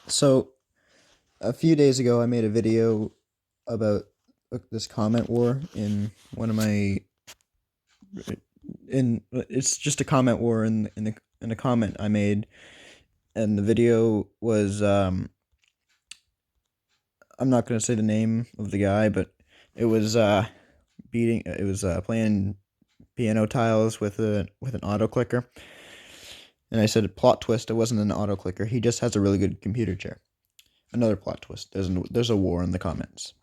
So, a few days ago, I made a video about this comment war in one of my in it's just a comment war in a comment I made, and the video was I'm not gonna say the name of the guy, but it was playing piano tiles with an auto clicker, and I said plot twist, it wasn't an auto clicker. He just has a really good computer chair. Another plot twist. There's a war in the comments.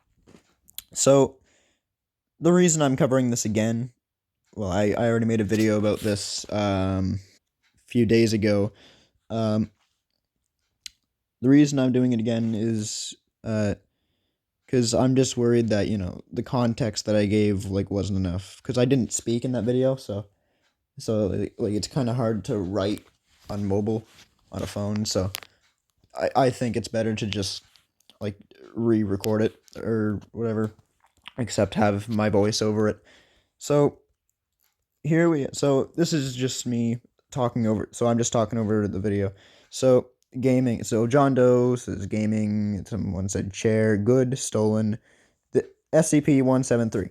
So the reason I'm covering this again, well, I already made a video about this a few days ago. Um, the reason I'm doing it again is because I'm just worried that the context that I gave wasn't enough because I didn't speak in that video, so it's kind of hard to write on mobile on a phone. So I think it's better to just like re-record it or whatever, except have my voice over it. So so this is just me talking over. So I'm just talking over the video. So gaming. So John Doe says gaming. Someone said chair. Good stolen. The SCP-173.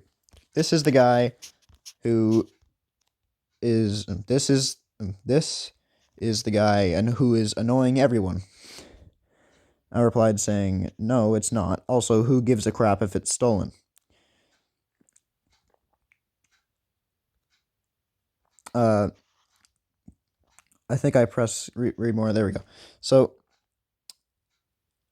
This is the guy who is. This is the guy and who is annoying everyone. I replied saying, no, it's not. Also, who gives a crap if it's stolen? I think I press read more. There we go. So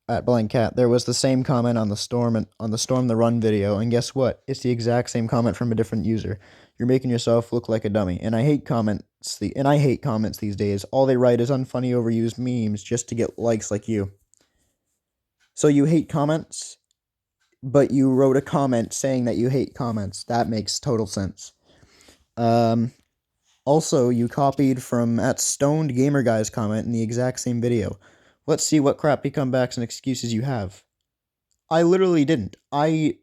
at Blank Cat, there was the same comment on the Storm the Run video, and guess what? It's the exact same comment from a different user. You're making yourself look like a dummy, and I hate comments these days. All they write is unfunny, overused memes just to get likes like you. So you hate comments, but you wrote a comment saying that you hate comments. That makes total sense. Also, you copied from at Stoned Gamer Guy's comment in the exact same video. Let's see what crappy comebacks and excuses you have. I literally didn't. I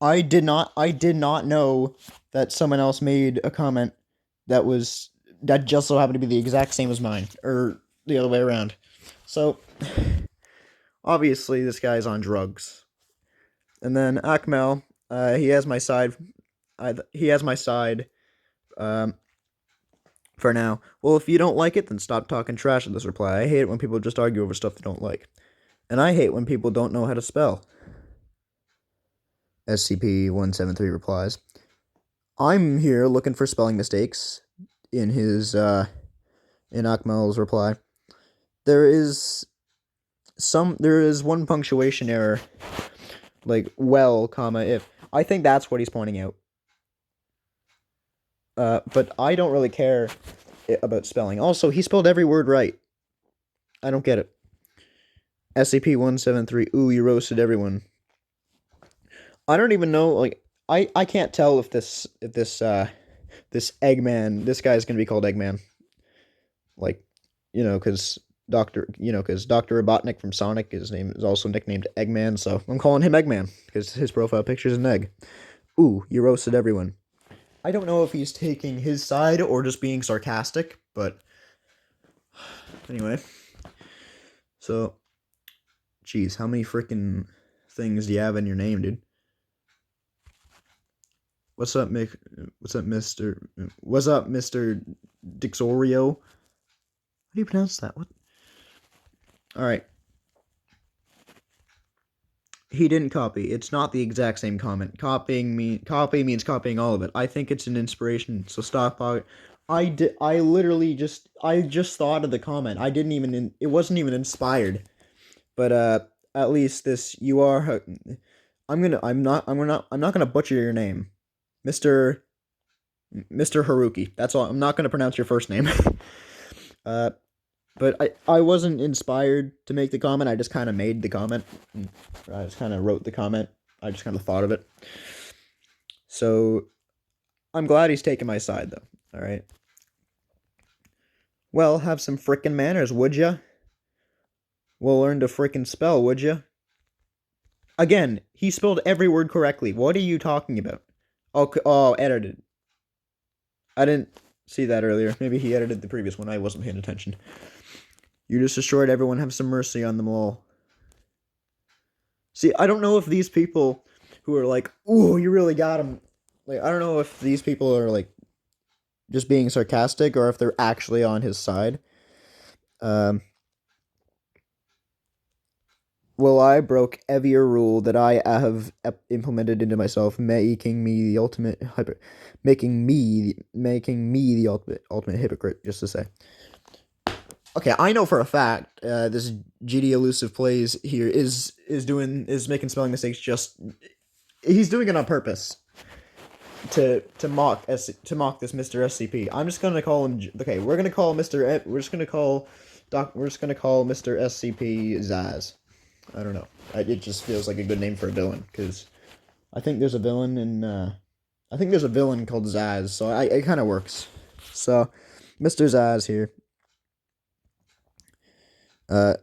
did not know that someone else made a comment that just so happened to be the exact same as mine, or the other way around. So obviously this guy's on drugs. And then Akmel, he has my side. He has my side. Um, for now. Well, if you don't like it, then stop talking trash in this reply. I hate it when people just argue over stuff they don't like. And I hate when people don't know how to spell. SCP-173 replies, I'm here looking for spelling mistakes in in Akmal's reply. There is one punctuation error, like well, comma, if. I think that's what he's pointing out. But I don't really care about spelling. Also, he spelled every word right. I don't get it. SCP-173, ooh, you roasted everyone. I don't even know, I can't tell if this Eggman, this guy's gonna be called Eggman. Because Dr. Robotnik from Sonic, his name is also nicknamed Eggman, so I'm calling him Eggman, because his profile picture is an egg. Ooh, you roasted everyone. I don't know if he's taking his side or just being sarcastic, but anyway. So, geez, how many freaking things do you have in your name, dude? What's up, Mick? What's up, Mister? What's up, Mister Dixorio? How do you pronounce that? What? All right. He didn't copy. It's not the exact same comment. Copy means copying all of it. I think it's an inspiration. So stop. I just thought of the comment. I didn't even. It wasn't even inspired. But at least this you are. I'm not gonna butcher your name, Mister Haruki. That's all. I'm not gonna pronounce your first name. uh, but I wasn't inspired to make the comment. I just kind of made the comment. I just kind of wrote the comment. I just kind of thought of it. So I'm glad he's taking my side, though. All right. Well, have some frickin' manners, would ya? Well, learn to frickin' spell, would ya? Again, he spelled every word correctly. What are you talking about? Oh, edited. I didn't see that earlier. Maybe he edited the previous one. I wasn't paying attention. You just destroyed everyone. Have some mercy on them all. See, I don't know if these people who are like, "Ooh, you really got him." Like, I don't know if these people are like just being sarcastic or if they're actually on his side. Um, well, I broke every rule that I have implemented into myself, making me the ultimate making me the ultimate hypocrite. Just to say. Okay, I know for a fact this GD Elusive Plays here is making spelling mistakes. Just he's doing it on purpose to mock this Mr. SCP. I'm just gonna call him. Okay, we're gonna call Mr. We're just gonna call Mr. SCP Zaz. I don't know. It just feels like a good name for a villain because I think there's a villain I think there's a villain called Zaz, so it kind of works. So, Mr. Zaz here. Uh,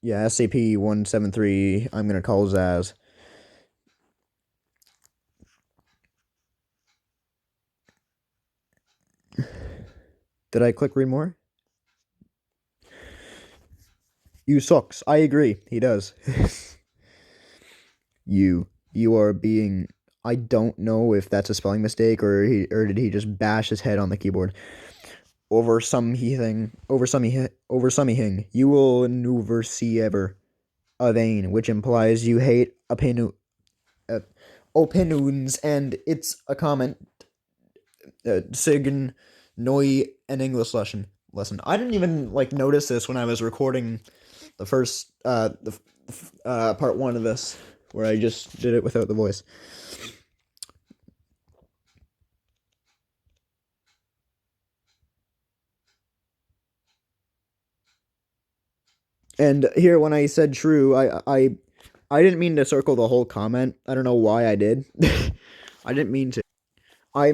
yeah, SCP-173. I'm gonna call Zaz. Did I click read more? You sucks. I agree. He does. you are being. I don't know if that's a spelling mistake or did he just bash his head on the keyboard over some thing over some thing. You will never see ever a vein, which implies you hate opinions, and it's a comment. Sign Noi an English lesson. I didn't even like notice this when I was recording the first part one of this, where I just did it without the voice. And here, when I said true, I didn't mean to circle the whole comment. I don't know why I did. I didn't mean to. I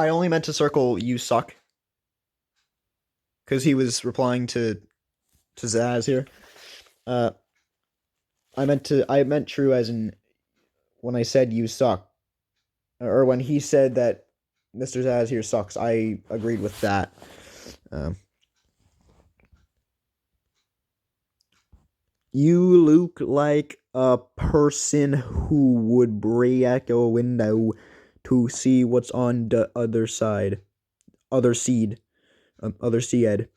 only meant to circle "you suck" because he was replying to Zaz here. I meant true as in when I said "you suck," or when he said that Mr. Zaz here sucks. I agreed with that. You look like a person who would break a window to see what's on the other side. Other seed. Other seed.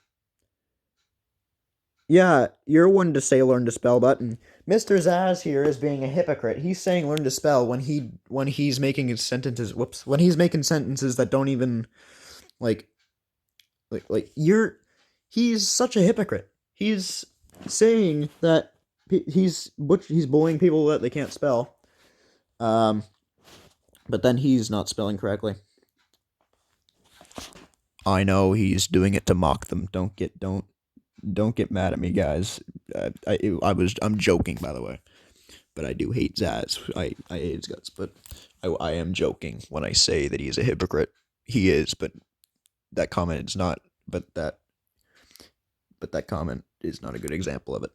Yeah, you're one to say learn to spell, but Mr. Zaz here is being a hypocrite. He's saying learn to spell when he's making his sentences. Whoops. When he's making sentences that don't even like you're. He's such a hypocrite. He's saying that he's bullying people that they can't spell. But then he's not spelling correctly. I know he's doing it to mock them. Don't get mad at me, guys. I'm joking, by the way. But I do hate Zaz. I hate his guts. But I am joking when I say that he's a hypocrite. He is, but that comment is not. But that comment is not a good example of it.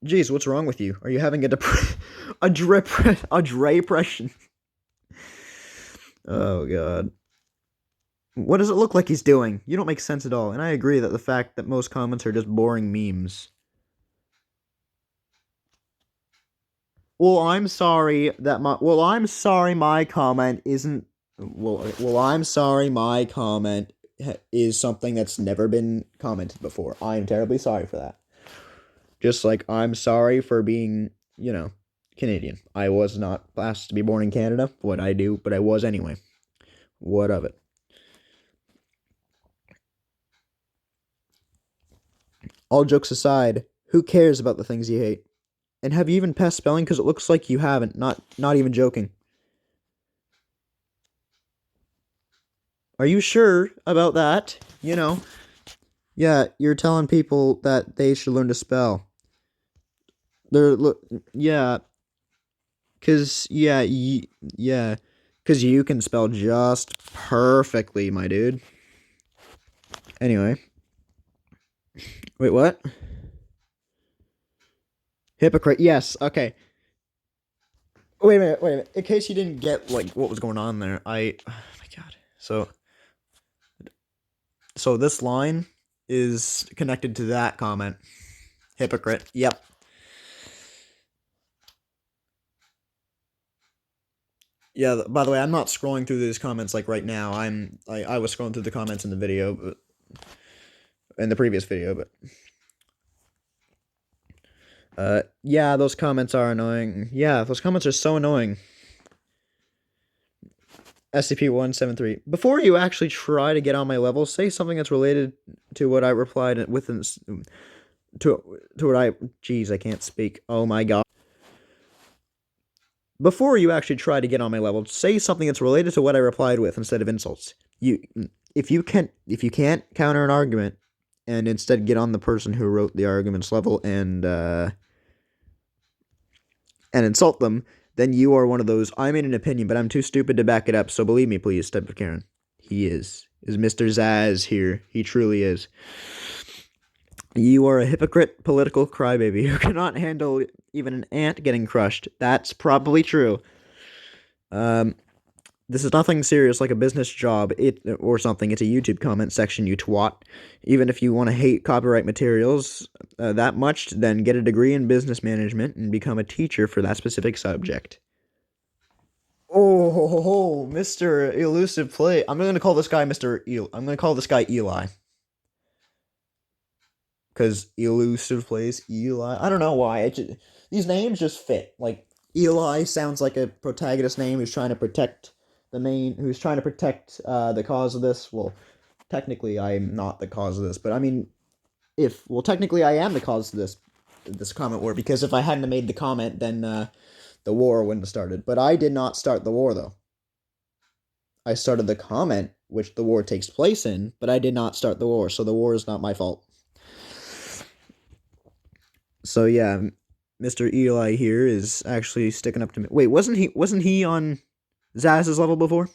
Jeez, what's wrong with you? Are you having a depression? Oh god. What does it look like he's doing? You don't make sense at all, and I agree that the fact that most comments are just boring memes. Well, I'm sorry my comment isn't I'm sorry my comment is something that's never been commented before. I'm terribly sorry for that. Just like I'm sorry for being, Canadian. I was not asked to be born in Canada, what I do, but I was anyway. What of it? All jokes aside, who cares about the things you hate? And have you even passed spelling? Because it looks like you haven't. Not even joking. Are you sure about that? Yeah, you're telling people that they should learn to spell. Yeah, cause cause you can spell just perfectly, my dude. Anyway, wait, what? Hypocrite. Yes. Okay. Wait a minute. In case you didn't get what was going on there, oh my god. So So this line is connected to that comment. Hypocrite. Yep. Yeah, by the way, I'm not scrolling through these comments like right now. I was scrolling through the comments in the video, but in the previous video, but yeah, those comments are annoying. Yeah, those comments are so annoying. SCP-173. Before you actually try to get on my level, say something that's related to what I replied within to what I jeez, I can't speak. Oh my god. Before you actually try to get on my level, say something that's related to what I replied with instead of insults. If you can't counter an argument and instead get on the person who wrote the argument's level and insult them, then you are one of those I made an opinion, but I'm too stupid to back it up, so believe me, please, type of Karen. He is Mr. Zaz here. He truly is. You are a hypocrite political crybaby who cannot handle even an ant getting crushed. That's probably true. This is nothing serious like a business job or something. It's a YouTube comment section, you twat. Even if you want to hate copyright materials that much, then get a degree in business management and become a teacher for that specific subject. Oh, Mr. Elusive Play. I'm going to call this guy I'm going to call this guy Eli. Because Elusive Plays Eli. I don't know why. These names just fit. Like, Eli sounds like a protagonist name who's trying to protect the cause of this. Well, technically, I'm not the cause of this, but I mean, technically, I am the cause of this comment war, because if I hadn't made the comment, then the war wouldn't have started. But I did not start the war, though. I started the comment, which the war takes place in, but I did not start the war, so the war is not my fault. So yeah, Mr. Eli here is actually sticking up to me. Wait, wasn't he on Zaz's level before?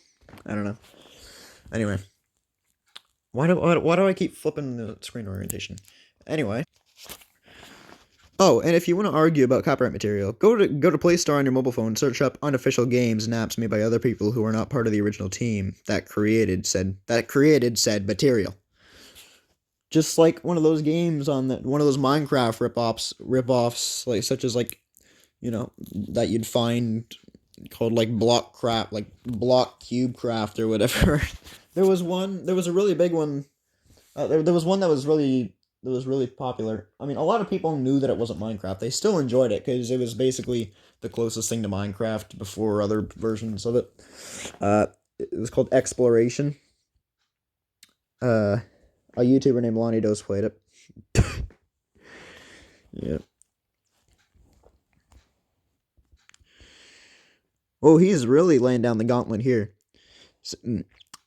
I don't know. Anyway, why do I keep flipping the screen orientation? Anyway. Oh, and if you want to argue about copyright material, go to Play Store on your mobile phone, search up unofficial games and apps made by other people who are not part of the original team that created said material. Just like one of those games one of those Minecraft ripoffs, like such as like, that you'd find called like Block Cube Craft or whatever. There was a really big one. There was one that was really popular. I mean, a lot of people knew that it wasn't Minecraft. They still enjoyed it because it was basically the closest thing to Minecraft before other versions of it. It was called Exploration. A YouTuber named Lonnie Dose played it. Yeah. Oh, he's really laying down the gauntlet here.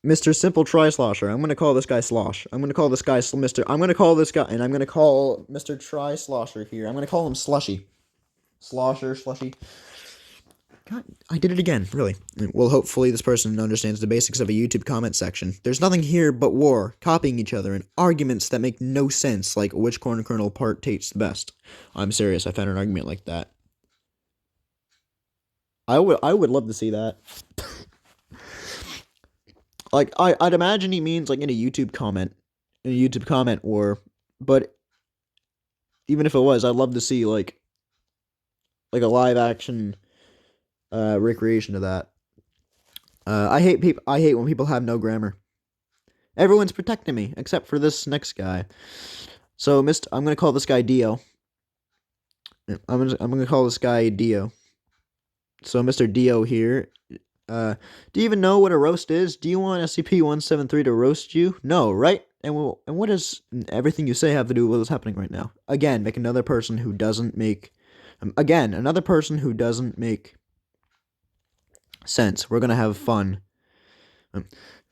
Mr. Simple Try Slosher. I'm gonna call this guy Slosh. I'm gonna call this guy Mr. I'm gonna call this guy, and I'm gonna call Mr. Try Slosher here. I'm gonna call him Slushy. Slushy. God, I did it again, really. Well, hopefully this person understands the basics of a YouTube comment section. There's nothing here but war, copying each other, and arguments that make no sense, like which corn kernel part tastes the best. I'm serious, I found an argument like that. I would love to see that. Like, I'd imagine he means, like, in a YouTube comment war, but even if it was, I'd love to see, like a live action recreation of that. I hate when people have no grammar. Everyone's protecting me except for this next guy. So I'm gonna call this guy Dio. I'm gonna call this guy Dio. So Mr. Dio here. Do you even know what a roast is? Do you want SCP-173 to roast you? No, right? And what does everything you say have to do with what's happening right now? Again, make another person who doesn't make sense. We're gonna have fun.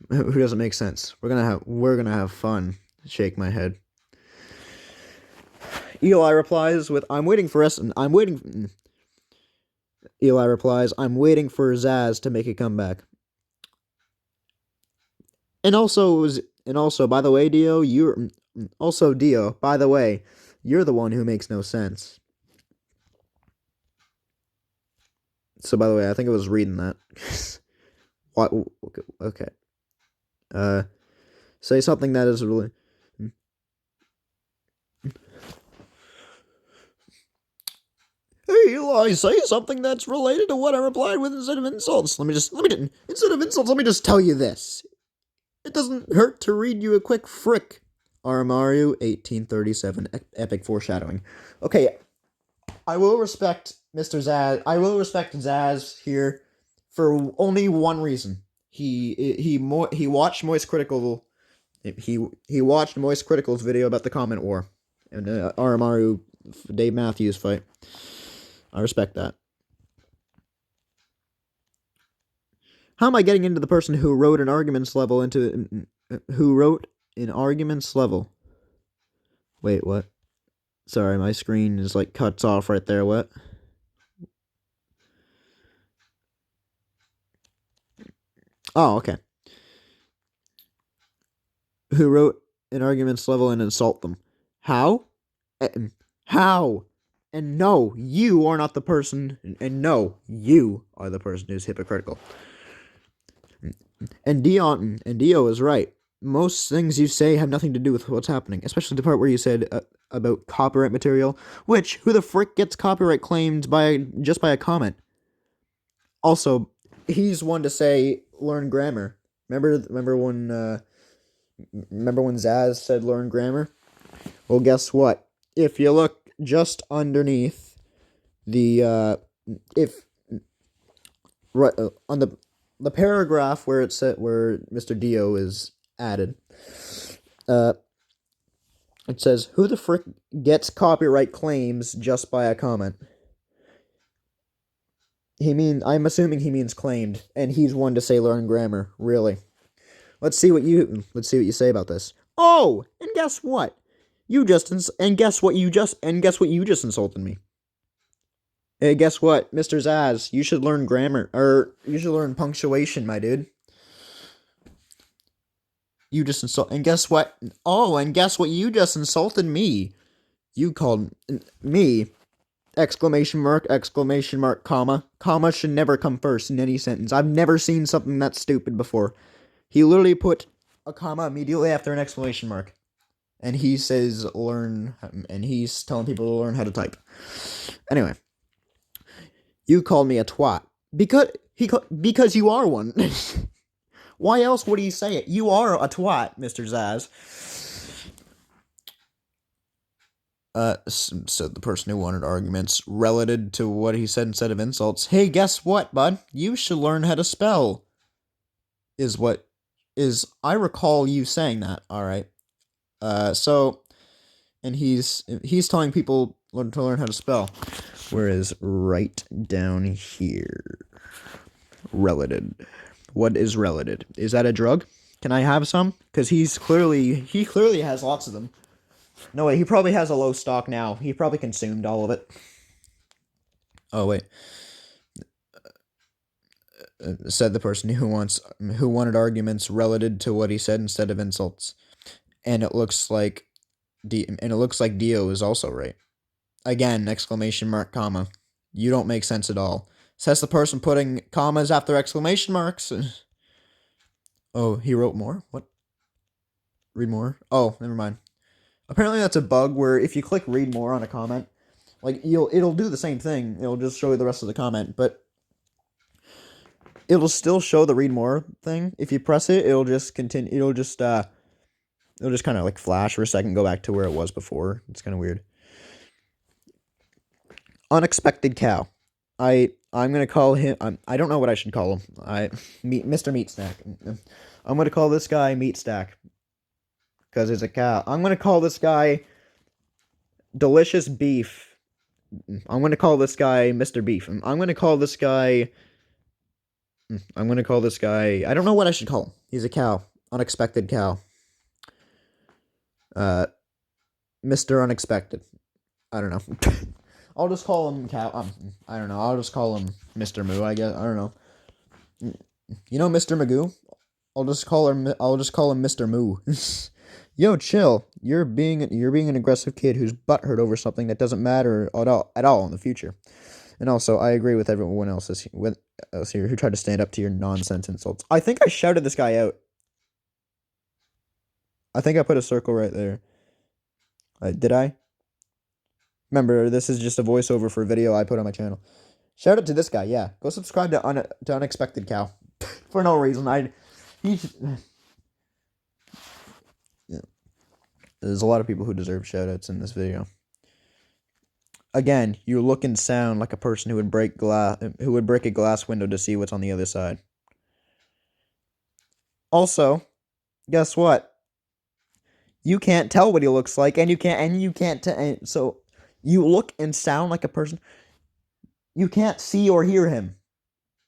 Who doesn't make sense? We're gonna have fun. Shake my head. Eli replies with, Eli replies, I'm waiting for Zaz to make a comeback. And also, by the way, Dio, by the way, you're the one who makes no sense. So, by the way, I think I was reading that. What? Okay. Say something that is really... Hey, Eli, say something that's related to what I replied with instead of insults. Instead of insults, let me just tell you this. It doesn't hurt to read you a quick frick. Aramaru 1837, epic foreshadowing. Okay, I will respect Mr. Zaz. I will respect Zaz here for only one reason. He watched Moist Critical. He watched Moist Critical's video about the comment war and Aramaru Dave Matthews fight. I respect that. How am I getting into the person who wrote an arguments level into... Who wrote an arguments level? Wait, what? Sorry, my screen is like cuts off right there. What? Oh, okay. Who wrote an arguments level and insult them? How? How? And no, you are not the person. And no, you are the person who's hypocritical. And Dio is right. Most things you say have nothing to do with what's happening, especially the part where you said about copyright material, which, who the frick gets copyright claimed just by a comment? Also, he's one to say, learn grammar. Remember when Zaz said learn grammar? Well, guess what? If you look just underneath the, on the paragraph where it said, where Mr. Dio is added, it says, who the frick gets copyright claims just by a comment? I'm assuming he means claimed, and he's one to say learn grammar. Really? Let's see what you say about this. Oh, and guess what? Guess what you just insulted me. Hey, guess what, Mr. Zaz? You should learn grammar, or you should learn punctuation, my dude. You just insult, and guess what? Oh, and guess what? You just insulted me. You called me exclamation mark, comma. Comma should never come first in any sentence. I've never seen something that stupid before. He literally put a comma immediately after an exclamation mark. And he says learn, and he's telling people to learn how to type. Anyway. You called me a twat. Because you are one. Why else would he say it? You are a twat, Mr. Zaz. Said the person who wanted arguments related to what he said instead of insults. Hey, guess what, bud? You should learn how to spell. I recall you saying that, alright. And he's telling people to learn how to spell. Whereas right down here, related. What is related? Is that a drug? Can I have some? Because he clearly has lots of them. No way, he probably has a low stock now. He probably consumed all of it. Oh wait. Said the person who wanted arguments related to what he said instead of insults. And it looks like Dio is also right. Again, exclamation mark, comma. You don't make sense at all. Says the person putting commas after exclamation marks. Oh, he wrote more? What? Read more? Oh, never mind. Apparently that's a bug where if you click read more on a comment, like it'll do the same thing. It'll just show you the rest of the comment, but it'll still show the read more thing. If you press it, it'll just continue. It'll just kind of like flash for a second, go back to where it was before. It's kind of weird. Unexpected cow. I'm gonna call him. I don't know what I should call him. Mr. Meat Stack. I'm gonna call this guy Meat Stack because it's a cow. I'm gonna call this guy Delicious Beef. I'm gonna call this guy Mr. Beef. I'm gonna call this guy. I don't know what I should call him. He's a cow. Unexpected cow. Mr. Unexpected. I don't know. I'll just call him cow. I don't know. I'll just call him Mr. Moo. I guess I don't know. You know Mr. Magoo? I'll just call him Mr. Moo. Yo, chill. You're being an aggressive kid who's butthurt over something that doesn't matter at all in the future. And also, I agree with everyone else here who tried to stand up to your nonsense insults. I think I shouted this guy out. I think I put a circle right there. Did I? Remember, this is just a voiceover for a video I put on my channel. Shout out to this guy. Yeah, go subscribe to Unexpected Cow for no reason. He's yeah. There's a lot of people who deserve shout outs in this video. Again, you look and sound like a person who would break a glass window to see what's on the other side. Also, guess what? You can't tell what he looks like, and you can't so you look and sound like a person. You can't see or hear him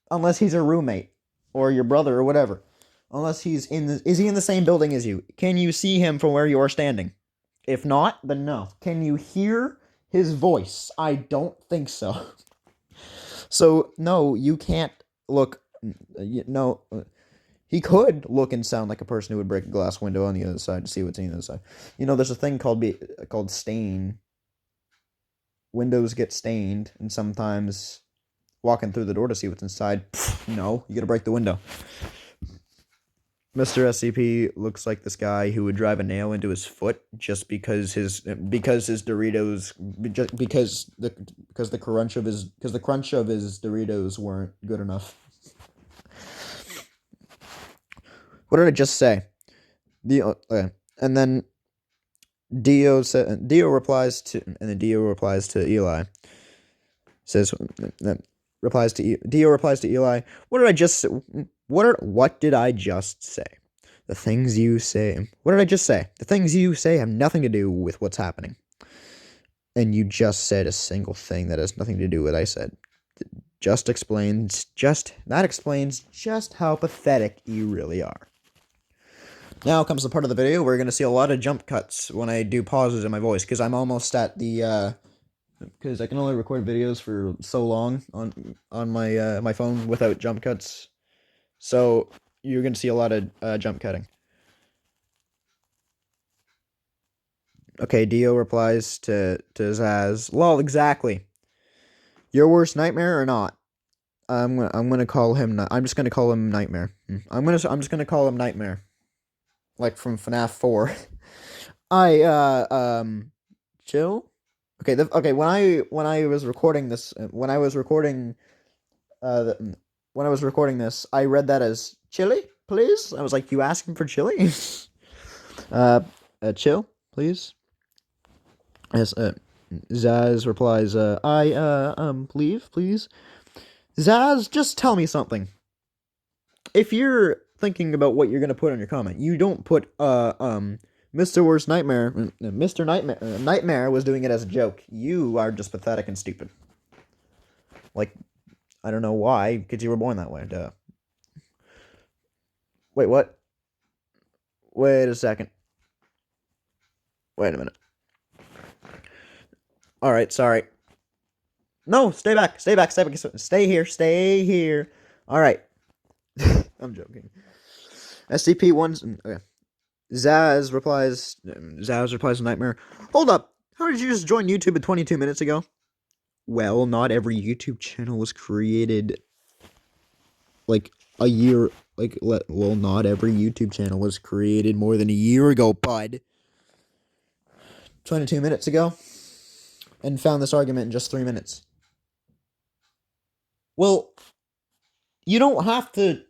unless he's a roommate or your brother or whatever. Unless is he in the same building as you? Can you see him from where you are standing? If not, then no. Can you hear his voice? I don't think so. So no, you can't look. No, he could look and sound like a person who would break a glass window on the other side to see what's on the other side. There's a thing called stain. Windows get stained, and sometimes walking through the door to see what's inside. No, you gotta break the window. Mr. SCP looks like this guy who would drive a nail into his foot just because his Doritos because the crunch of his Doritos weren't good enough. What did I just say? Okay. And then Dio replies to Eli. Dio replies to Eli. What did I just say? What did I just say? The things you say. What did I just say? The things you say have nothing to do with what's happening. And you just said a single thing that has nothing to do with what I said. That explains just how pathetic you really are. Now comes the part of the video where you're going to see a lot of jump cuts when I do pauses in my voice, because I'm almost at the, because I can only record videos for so long on my phone without jump cuts. So you're going to see a lot of jump cutting. Okay, Dio replies to Zaz. Lol, exactly. Your worst nightmare or not? I'm gonna call him. I'm just gonna call him Nightmare. I'm just gonna call him Nightmare, like from FNAF 4. Chill. Okay. Okay. When I was recording this, when I was recording this, I read that as chili, please. I was like, you asking for chili? Chill, please. Yes. Zaz replies, please. Zaz, just tell me something. If you're thinking about what you're gonna put on your comment, you don't put Mr. Worst Nightmare. Mr. Nightmare was doing it as a joke. You are just pathetic and stupid. Like, I don't know why, because you were born that way. Duh. Wait, what? Wait a second. Wait a minute. Alright, sorry. No, stay back. Stay here. Alright. I'm joking. SCP-1... Okay. Zaz replies to Nightmare. Hold up. How did you just join YouTube 22 minutes ago? Well, not every YouTube channel was created like a year. Not every YouTube channel was created more than a year ago, bud. 22 minutes ago. And found this argument in just 3 minutes. Well, you don't have to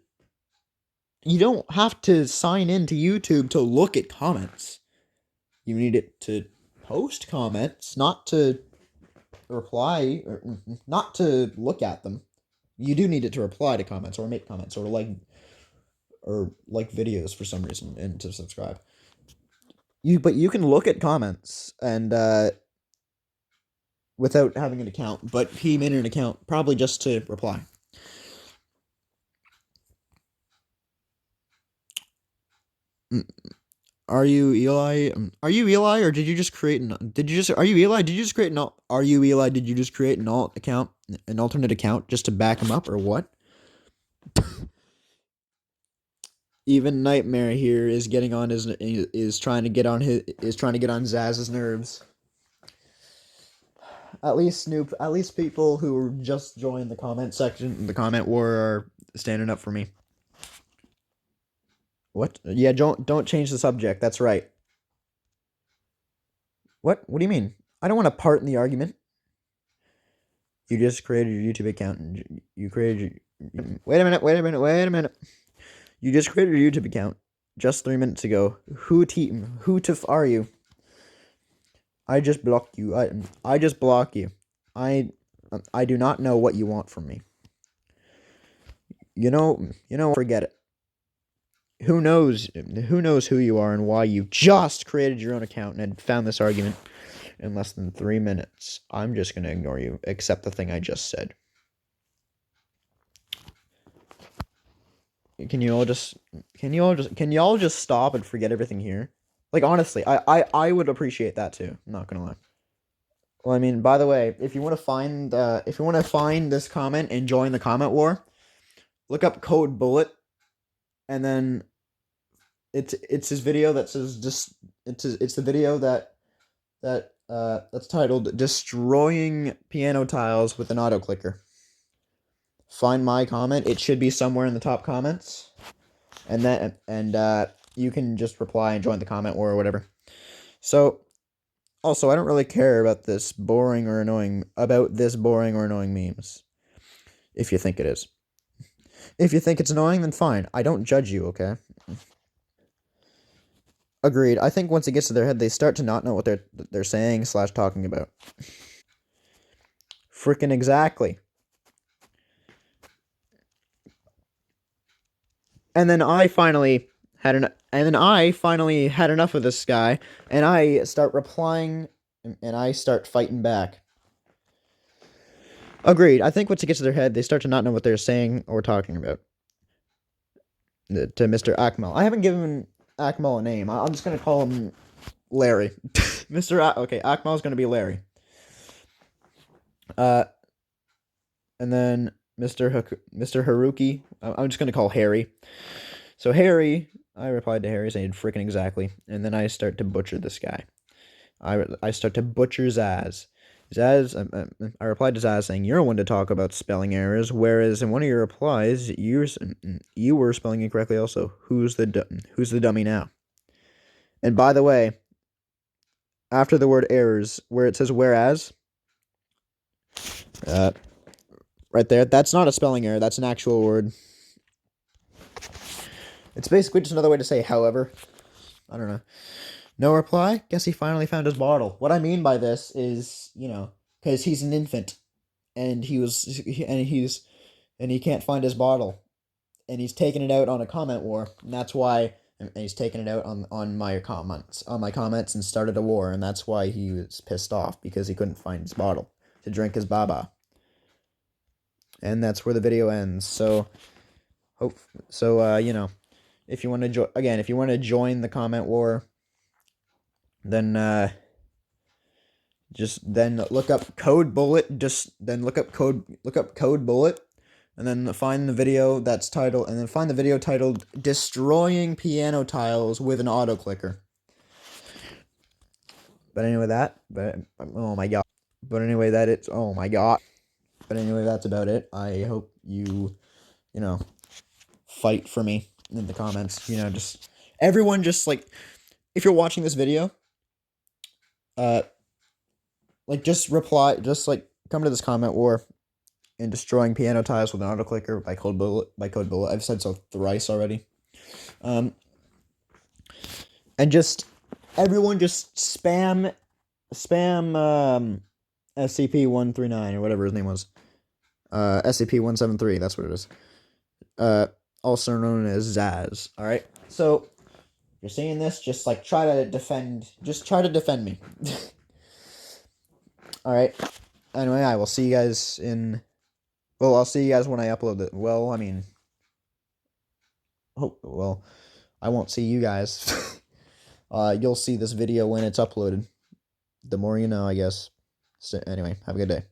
sign into YouTube to look at comments. You need it to post comments, not to reply, or not to look at them. You do need it to reply to comments or make comments or like videos for some reason and to subscribe. But you can look at comments and without having an account, but he made an account probably just to reply. Are you Eli? Are you Eli, or did you just create are you Eli? Did you just create are you Eli? Did you just create an alternate account just to back him up, or what? Even Nightmare here is getting on is trying to get on Zaz's nerves. At least people who just joined the comment section, the comment war, are standing up for me. What? Yeah, don't change the subject. That's right. What? What do you mean? I don't want to part in the argument. You just created your YouTube account and you created your... Wait a minute, wait a minute, wait a minute. You just created your YouTube account just 3 minutes ago. Who TF are you? I just blocked you. I just block you. I I do not know what you want from me. Forget it. Who knows who you are and why you just created your own account and had found this argument in less than 3 minutes. I'm just gonna ignore you, except the thing I just said. Can y'all just stop and forget everything here? Like, honestly, I would appreciate that too. I'm not gonna lie. Well, I mean, by the way, if you want to find this comment and join the comment war, look up Code Bullet, and then it's his video that says just it's the video that's titled "Destroying Piano Tiles with an Auto Clicker." Find my comment. It should be somewhere in the top comments, and you can just reply and join the comment war or whatever. So, also, I don't really care about this boring or annoying memes. If you think it is. If you think it's annoying, then fine. I don't judge you, okay? Agreed. I think once it gets to their head, they start to not know what they're saying / talking about. Freaking exactly. And then I finally had enough of this guy, and I start replying, and I start fighting back. Agreed. I think once it gets to their head, they start to not know what they're saying or talking about. To Mr. Akmal. I haven't given Akmal a name. I'm just gonna call him Larry. Okay, Akmal's gonna be Larry. And then Mr. Haruki. I'm just gonna call Harry. So Harry, I replied to Harry saying freaking exactly, and then I start to butcher this guy. I start to butcher Zaz. I replied to Zaz saying, "You're one to talk about spelling errors," whereas in one of your replies, you were spelling incorrectly also. Who's the dummy now? And by the way, after the word errors, where it says whereas, right there, that's not a spelling error. That's an actual word. It's basically just another way to say however. I don't know. No reply? Guess he finally found his bottle. What I mean by this is, because he's an infant, and he can't find his bottle, and he's taking it out on a comment war, and that's why, and he's taking it out on my comments, and started a war, and that's why he was pissed off, because he couldn't find his bottle to drink his baba. And that's where the video ends. So, if you want to join the comment war, then look up Code Bullet. Look up Code Bullet, and then find the video titled "Destroying Piano Tiles with an Auto Clicker." But anyway, oh my god. But anyway, oh my god. But anyway, that's about it. I hope you fight for me in the comments. Just everyone, just like, if you're watching this video, just reply, just like come to this comment war in "Destroying Piano Tiles with an Auto Clicker" by Code Bullet. I've said so thrice already. And just everyone just spam SCP-139 or whatever his name was. SCP-173, that's what it is. Also known as Zaz. Alright? So, if you're seeing this, just try to defend me. Alright. Anyway, I will see you guys I'll see you guys when I upload it. Well, I mean, I won't see you guys. You'll see this video when it's uploaded. The more you know, I guess. So, anyway, have a good day.